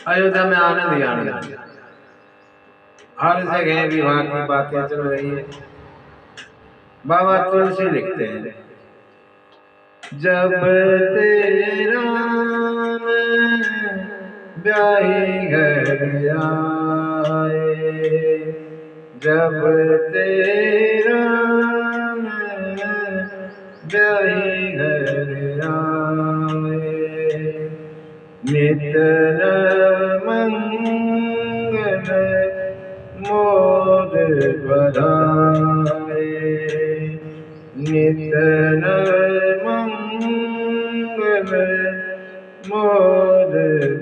अयोध्या में आनंद ही आनंद है। हर जगह विवाह की बातें चल रही है। बाबा तुलसी लिखते हैं, जब तेरा ब्याही घर आए, जब तेरा ब्याही घर आए, नित मंगल मोद बधाए, नित मंगल मोद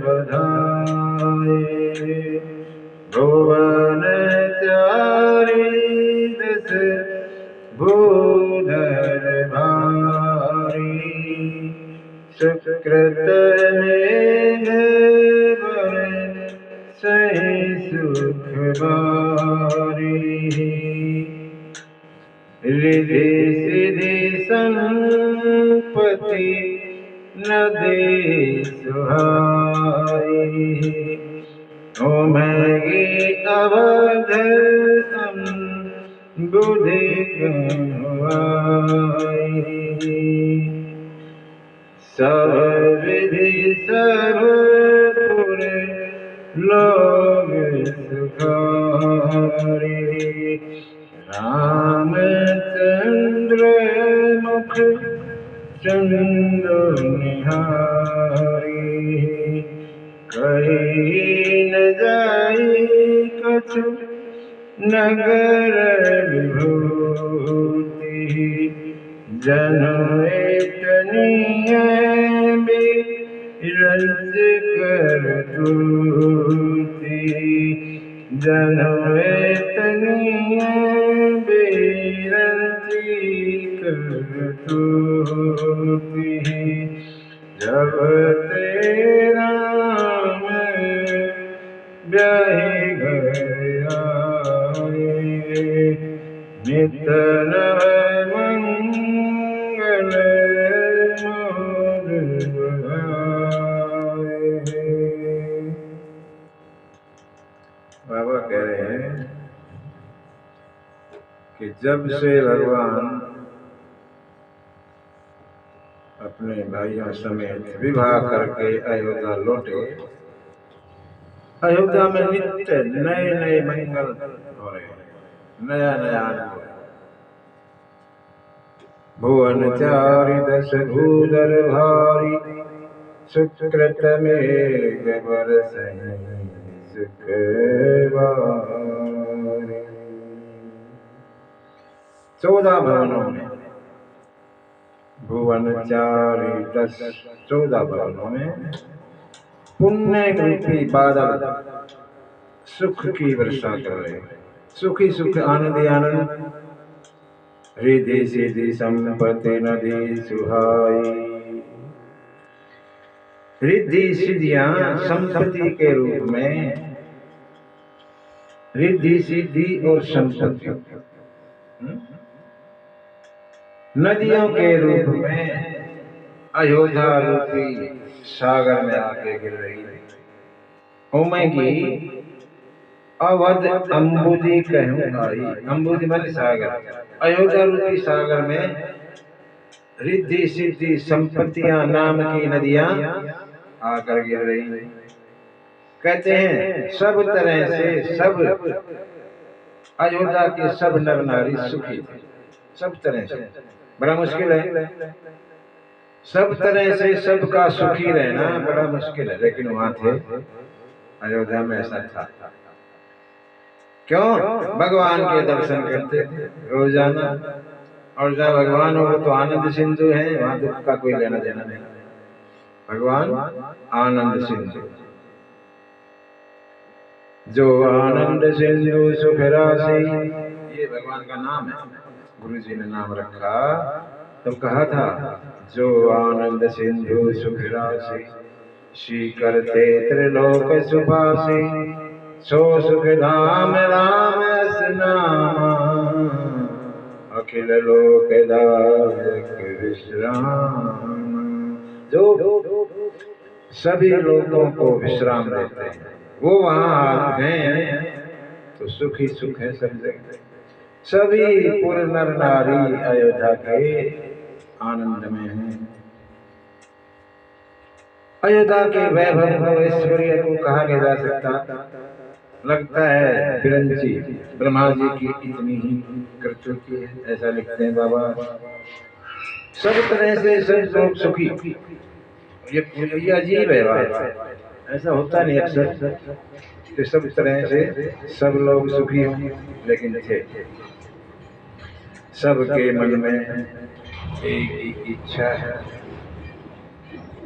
बधाए, भुवन चारी दस भूधर भारी, सुकृत मेघ सही सुख बारी, रिधि सिधि संपत्ति नदी सुहाई, ओमगी अवध बुद्धि कमाई, सब विधि सब पुर लोग सुखारी, रामचंद्र मुख चंदो निहारी, कहीं न जाई कछु नगर विभूति, जनु इतनीय बिरंच कर तूती, जनु इतनीय बिरंची कर तूती, जब तेरा ब्याही घर आए, नित मंगल मोद बधाए। बाबा कह रहे हैं कि जब से भगवान अपने भाइयों समेत विवाह करके अयोध्या लौटे, अयोध्या में नित्य नए नए मंगल हो रहे हैं, नया नया आनंद। भुवन चारि दस भूधर भारी, सुकृत मेघ बरसहि सुख बारी। 14 भवनों में, भुवन चारि दस 14 भवनों में पुण्य रूपी बादल सुख की वर्षा कर रहे हैं। सुखी सुख आनंद ही आनंद, रिधि सिधि संपत्ति नदी सुहाई। रिद्धि सिद्धियां संपत्ति के रूप में, रिद्धि सिद्धि और संपत्ति नदियों के रूप में अयोध्या रूपी सागर में आके गिर रही है। ओमेगी अवध अंबुदी कहूं आई, अंबुदी माने सागर, अयोध्या रूपी सागर में रिद्धि सिद्धि संपत्तियां नाम की नदियां आकर गिर रही। कहते हैं सब तरह से सब अयोध्या के सब नर नारी सुखी थे, सब तरह से। बड़ा मुश्किल है, सब तरह से सबका सुखी रहना बड़ा मुश्किल है, लेकिन वहां थे अयोध्या में ऐसा था। क्यों? भगवान के दर्शन करते थे रोजाना, और जहाँ भगवान हो तो आनंद सिंधु है, वहां दुख का कोई लेना देना नहीं। भगवान आनंद सिंधु, जो आनंद सिंधु सुख राशि, ये भगवान का नाम है। गुरु जी ने नाम रखा तो कहा था, जो आनंद सिंधु सुख राशि, श्री करते त्रिलोक सुभाषी, सो सुख धाम राम नामा, अखिल लोक दायक विश्राम। जो सभी लोगों को विश्राम देते हैं। वो वहाँ हैं तो सुख ही सुख है सब जगह। सभी पुर नर नारी अयोध्या के आनंद में हैं। अयोध्या के वैभव और ऐश्वर्य को कहा नहीं जा सकता। लगता है बिरंची ब्रह्मा जी की इतनी ही कृति है, ऐसा लिखते हैं बाबा। सब तरह से सब लोग सुखी। ये अजीब है बात, ऐसा होता नहीं अक्सर कि सब तरह से सब लोग सुखी हों, लेकिन थे। सबके मन में एक ही इच्छा है।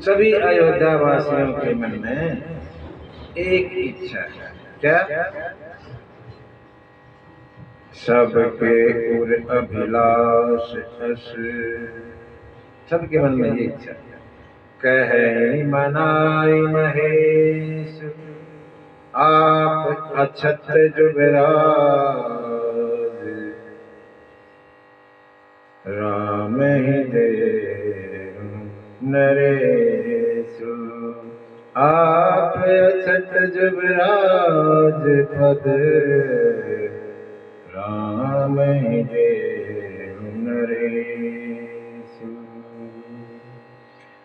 सभी अयोध्या वासियों के मन में एक इच्छा है। क्या? सबके उर अभिलाष अस। सबके मन में ये इच्छा। कहे मनाई महेश आप अछत जुबराज, राम ही दे नरेश। आप अछत जुबराज पद, राम ही दे नरेश।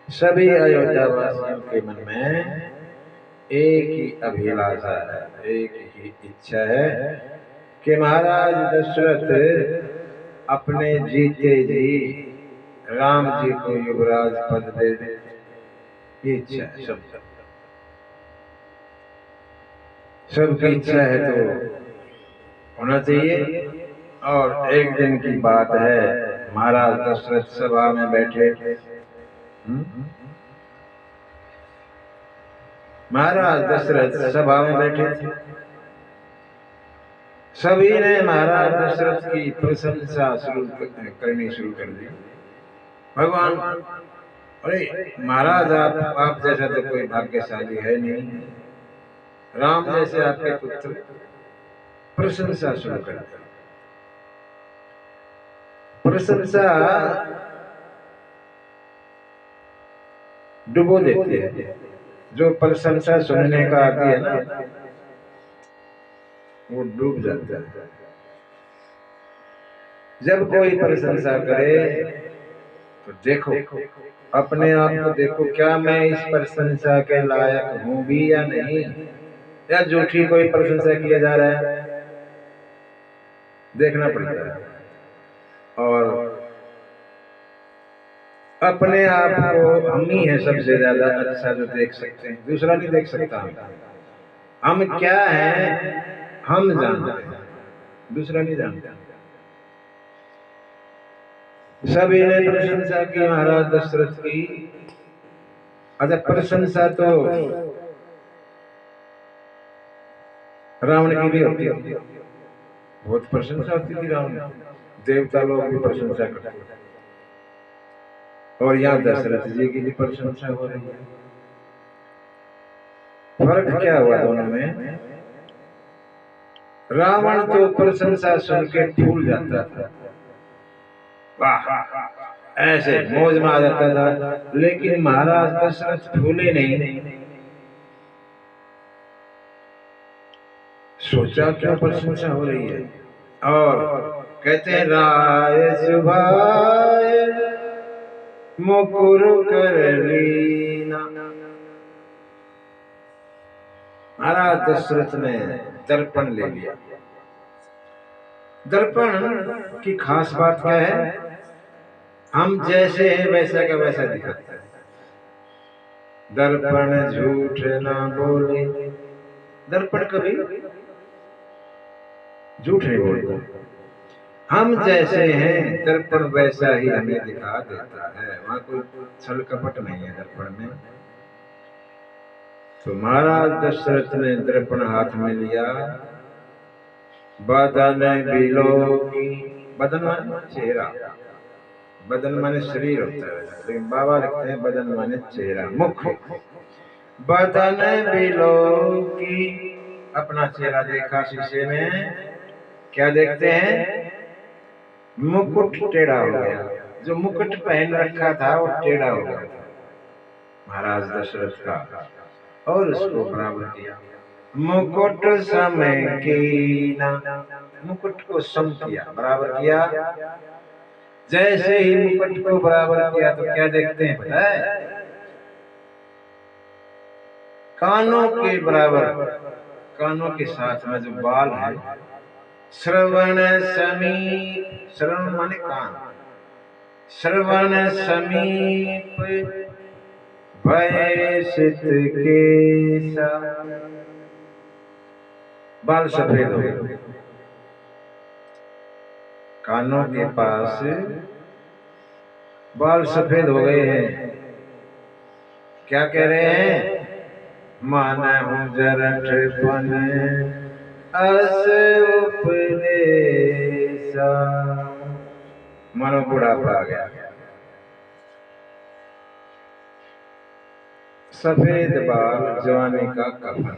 सभी अयोध्या वासियों के मन में एक ही अभिलाषा है, एक ही इच्छा है कि महाराज दशरथ अपने जीते जी राम जी को युवराज पद दे दे। ये इच्छा है सबकी इच्छा है तो होना चाहिए। और एक दिन की बात है, महाराज दशरथ सभा में बैठे। महाराज दशरथ सभा में बैठे थे। सभी ने महाराज दशरथ की प्रशंसा करनी शुरू कर दी। भगवान, अरे महाराज आप जैसा तो कोई भाग्यशाली है नहीं, राम जैसे आपके पुत्र। प्रशंसा शुरू कर दी। प्रशंसा डुबो देती है। जो प्रशंसा सुनने का आती है ना, वो डूब जाता है। जब कोई प्रशंसा करे तो देखो, अपने आप को देखो, क्या मैं इस प्रशंसा के लायक हूं भी या नहीं, या झूठी कोई प्रशंसा किया जा रहा है, देखना पड़ता है। और अपने आप को हम ही है सबसे ज्यादा अच्छा जो देख सकते हैं, दूसरा नहीं देख सकता। हम क्या है हम जानते हैं, दूसरा नहीं जानता। सभी ने प्रशंसा की महाराज दशरथ की। अच्छा, प्रशंसा तो रावण की भी होती थी, बहुत प्रशंसा होती थी रावण। देवता लोग भी प्रशंसा करते थे, और यहाँ दशरथ जी की भी प्रशंसा हो रही है। फर्क क्या हुआ दोनों में? रावण तो प्रशंसा सुन के फूल जाता था, वाह ऐसे मौज में आ जाता था। लेकिन महाराज दशरथ फूले नहीं। सोचा क्या प्रशंसा हो रही है, और कहते हैं राय सुभाए मुकुर कर लीना। महाराज दशरथ ने दर्पण ले लिया। दर्पण की खास बात क्या है? हम जैसे हैं वैसा का वैसा दिखाता है। दर्पण झूठ ना बोले। दर्पण कभी झूठ नहीं बोलता। हम जैसे हैं दर्पण वैसा ही हमें दिखा देता है, वहां कोई छल कपट नहीं है दर्पण में। तो महाराज दशरथ ने दर्पण हाथ में लिया। बदन बिलोकी, बदन माने चेहरा, बदन माने शरीर होता है, लेकिन बाबा लिखते हैं बदन माने चेहरा, मुख। बदन बिलोकी, अपना चेहरा देखा शीशे में। क्या देखते हैं? मुकुट टेढ़ा हो गया। जो मुकुट पहन रखा था वो टेढ़ा हो गया था। महाराज दशरथ का, और उसको बराबर किया। मुकुट सम कीना, मुकुट को सम किया, बराबर किया। जैसे ही मुकुट को बराबर किया तो क्या देखते हैं पता है? कानों के बराबर, कानों के साथ में जो बाल है, श्रवण समीप, श्रवण माने कान, श्रवण समीप भय सित केसा, बाल सफेद हो गए। कानों के पास बाल सफेद हो गए हैं। क्या कह रहे हैं? मानहु जरठपन अस उपदेशा, मानो बुढ़ापा आ गया। सफेद बाल जवानी का कफन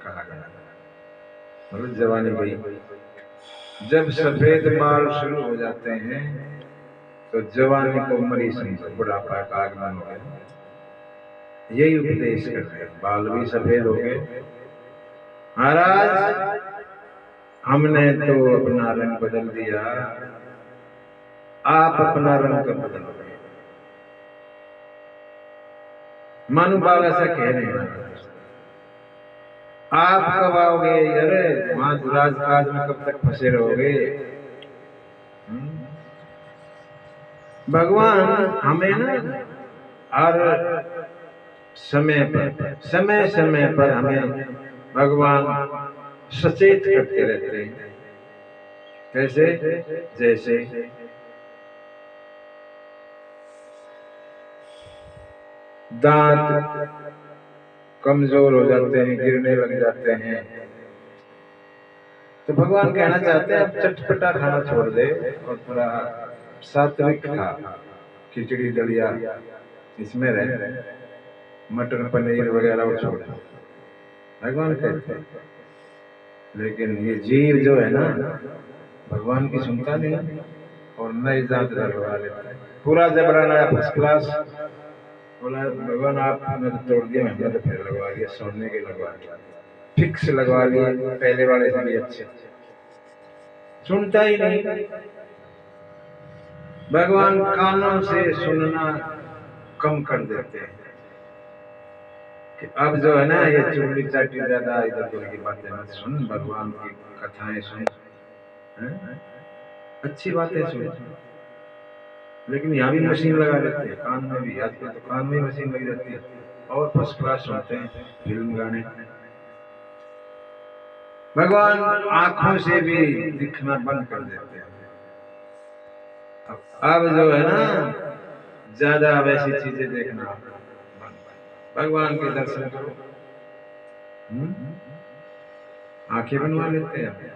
कहा गया, मतलब जवानी गई। जब सफेद बाल शुरू हो जाते हैं तो जवानी को मरी समझो, बुढ़ापा का आगमन हो गया। यही उपदेश करते हैं। बाल भी सफेद हो गए। महाराज हमने तो अपना रंग बदल दिया, आप अपना रंग कब बदलोगे? मानो बाल ऐसा कह रहे हैं, आप कब आओगे? अरे वहां राजकाज में कब तक फंसे रहोगे? भगवान हमें ना हर समय पर हमें भगवान सचेत करते रहते हैं। कैसे? जैसे दांत कमजोर हो जाते हैं, गिरने लग जाते हैं, तो भगवान कहना चाहते हैं अब चटपटा खाना छोड़ दे और थोड़ा सात्विक खा, खिचड़ी दलिया इसमें रहे, मटर पनीर वगैरह वो छोड़ दे, भगवान कहते हैं। लेकिन ये जीव जो है ना, भगवान की सुनता नहीं और नई जात लगवा लेता है। पूरा जबराना है, फर्स्ट क्लास। बोला भगवान आपने तो तोड़ दिया, हमने तो फिर लगवा लिया, सोने के लगवा लिया, फिक्स लगवा लिए, पहले वाले से भी अच्छे। सुनता ही नहीं। भगवान कानों से सुनना कम कर देते हैं कि अब जो है ना ये चुगली चाटी ज्यादा इधर उधर की बातें मत सुन, भगवान की कथाएं सुन, अच्छी बातें सुन। लेकिन यहाँ भी मशीन लगा देते हैं, कान में भी, आजकल तो कान में मशीन लगी रहती है और फर्स्ट क्लास सुनते हैं फिल्म गाने। भगवान आंखों से भी दिखना बंद कर देते हैं। अब जो है ना ज्यादा वैसी चीजें देखना बंद, भगवान के दर्शन करो। आंखें बनवा लेते हैं।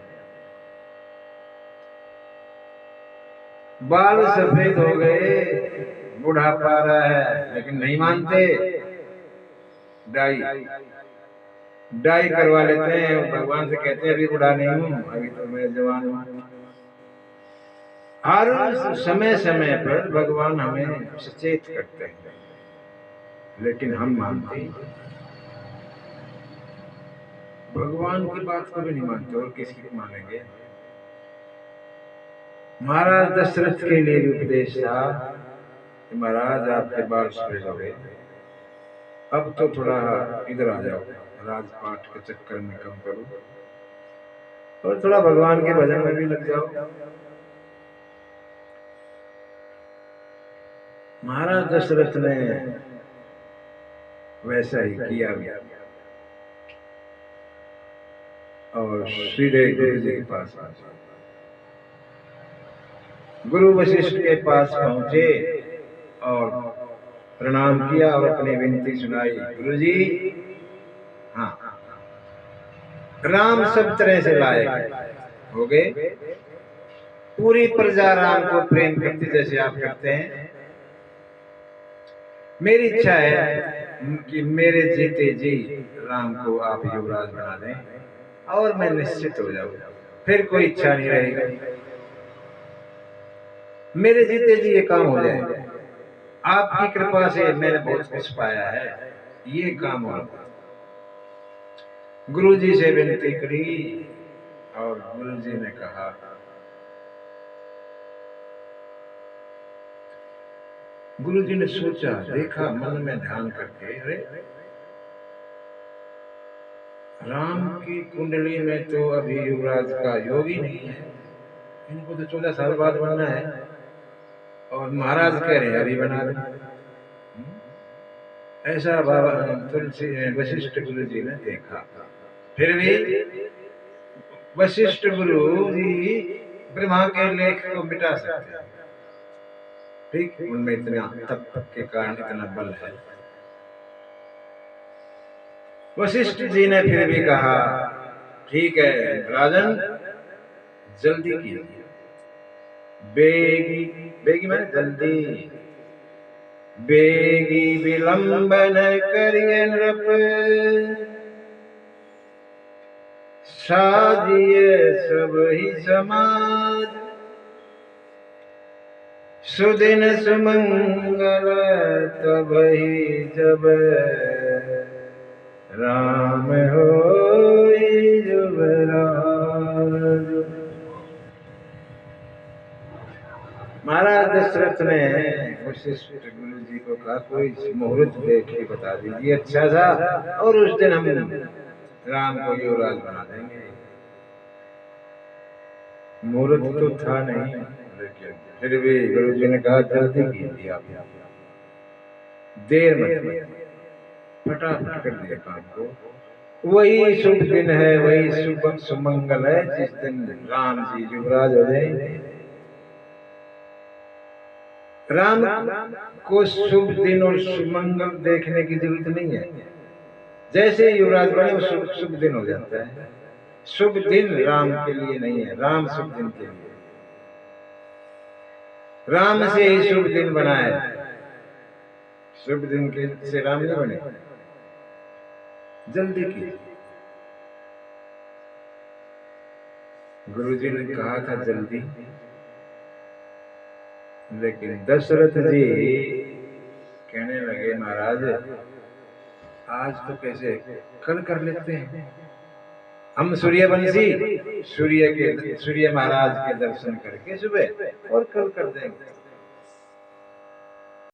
बाल सफेद हो गए, बुढ़ापा आ रहा है, लेकिन नहीं मानते, डाई डाई करवा लेते हैं। भगवान से कहते हैं अभी बुढ़ा नहीं हूं, अभी तो मैं जवान हूं। हर समय पर भगवान हमें सचेत करते हैं, लेकिन हम मानते हैं। भगवान की बात को भी नहीं मानते और किसकी मानेंगे? महाराज दशरथ के लिए भी उपदेश था कि महाराज आपके बाल सफेद हो गए, अब तो थोड़ा इधर आ जाओ, राजपाट के चक्कर में कम करो और थोड़ा भगवान के भजन में भी लग जाओ। महाराज दशरथ ने वैसा ही किया और सीधे गुरु जी के पास आ, गुरु वशिष्ठ के पास पहुंचे और प्रणाम किया और अपनी विनती सुनाई। गुरु जी, हाँ, राम सब तरह से लायक हो गए, पूरी प्रजा राम को प्रेम करती जैसे आप करते हैं। मेरी इच्छा है कि मेरे जीते जी राम को आप युवराज बना दें और मैं निश्चित हो जाऊं, फिर कोई इच्छा नहीं रहेगी। मेरे जीते जी ये काम हो जाए, आपकी कृपा से मैंने बहुत कुछ पाया है, ये काम हो रहा। गुरु जी से विनती करी और गुरु जी ने कहा, गुरु जी ने सोचा, देखा मन में ध्यान करके, अरे राम की कुंडली में तो अभी युवराज का योग ही नहीं है, इनको तो 14 साल बाद बनना है, और महाराज कह रहे अभी बना दे। ऐसा बाबा तुलसी वशिष्ठ गुरु जी ने देखा। फिर भी वशिष्ठ गुरु जी ब्रह्मा के लेख को मिटा सकते हैं, ठीक, उनमें इतना तप के कारण इतना बल है। वशिष्ठ जी ने फिर भी कहा, ठीक है राजन, जल्दी कीजिए। बेगी, बेगी माने जल्दी, बेगी विलंब न करिए नृप, साजिए सब ही समाज, सुदिन सुमंगल तब ही जब, राम होई युवराज। महाराज दशरथ ने वशिष्ठ गुरु जी को कहा, कोई मुहूर्त देख के बता दीजिए अच्छा सा, और उस दिन हम राम को युवराज बना देंगे। मुहूर्त तो था नहीं, लेकिन फिर भी गुरु जी ने कहा, जल्दी कीजिए, आप देर मत, फटाफट कर दिया काम को। वही शुभ दिन है, वही शुभ सुमंगल है जिस दिन राम जी युवराज हो जाएंगे। राम को शुभ दिन और सुमंगल देखने की जरूरत नहीं है, जैसे युवराज बने वो शुभ दिन हो जाता है। शुभ दिन राम के लिए नहीं है, राम शुभ दिन के लिए, राम से ही शुभ दिन बना है, शुभ दिन के से राम नहीं बने। जल्दी की। गुरुजी ने कहा था जल्दी, लेकिन दशरथ जी कहने लगे, महाराज आज तो कैसे, कल कर लेते हैं, हम सूर्यवंशी सूर्य महाराज के दर्शन करके सुबह और कल कर देंगे।